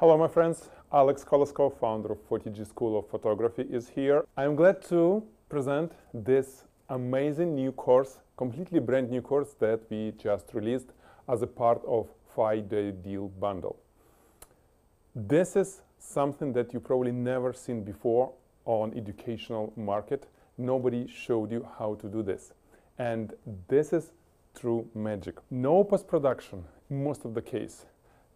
Hello my friends, Alex Koloskov, founder of 40G School of Photography is here. I'm glad to present this amazing new course, completely brand new course that we just released as a part of 5-day deal bundle. This is something that you probably never seen before on educational market. Nobody showed you how to do this. And this is true magic. No post-production, most of the case.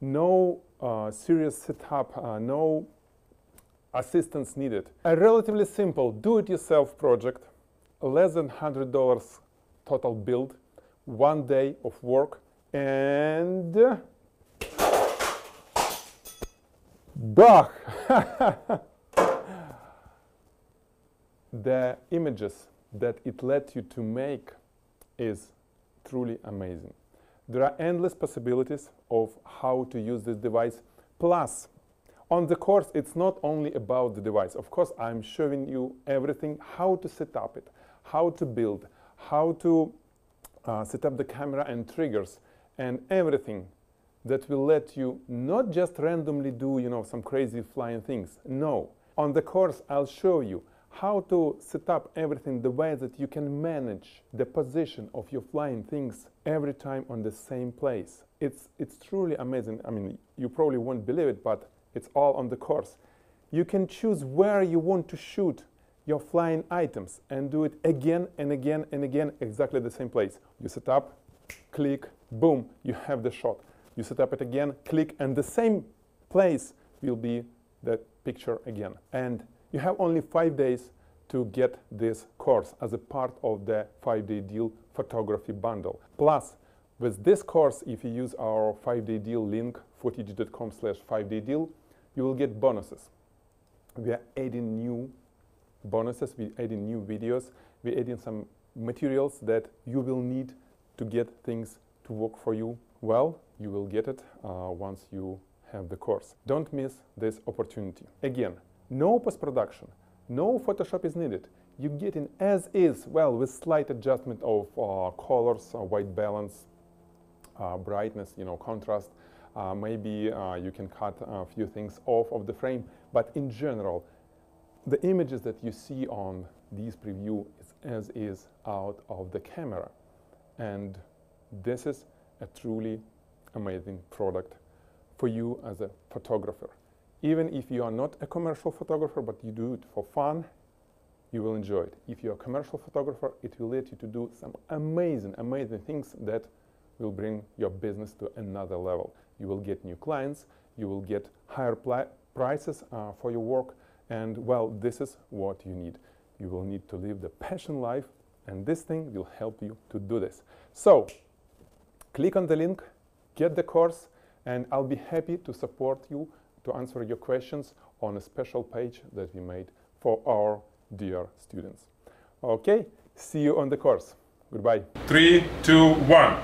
No serious setup, no assistance needed. A relatively simple do-it-yourself project, less than $100 total build, 1 day of work, and bah! The images that it led you to make is truly amazing. There are endless possibilities of how to use this device. Plus, on the course, it's not only about the device. Of course, I'm showing you everything, how to set up it, how to build, how to set up the camera and triggers, and everything that will let you not just randomly do, some crazy flying things. No. On the course, I'll show you how to set up everything the way that you can manage the position of your flying things every time on the same place. It's truly amazing. I mean, you probably won't believe it, but it's all on the course. You can choose where you want to shoot your flying items and do it again and again and again, exactly the same place. You set up, click, boom, you have the shot. You set up it again, click, and the same place will be the picture again. And you have only 5 days to get this course as a part of the 5-day deal photography bundle. Plus, with this course, if you use our 5-day deal link, 40g.com/5-day deal, you will get bonuses. We are adding new bonuses, we're adding new videos, we're adding some materials that you will need to get things to work for you well. You will get it once you have the course. Don't miss this opportunity. Again, no post-production, no Photoshop is needed. You get in as is, well, with slight adjustment of colors, white balance, brightness, contrast. Maybe you can cut a few things off of the frame, but in general, the images that you see on this preview is as is out of the camera. And this is a truly amazing product for you as a photographer. Even if you are not a commercial photographer, but you do it for fun, you will enjoy it. If you're a commercial photographer, it will let you to do some amazing, amazing things that will bring your business to another level. You will get new clients, you will get higher prices for your work, and well, this is what you need. You will need to live the passion life, and this thing will help you to do this. So, click on the link, get the course, and I'll be happy to support you to answer your questions on a special page that we made for our dear students. Okay, see you on the course. Goodbye. 3, 2, 1.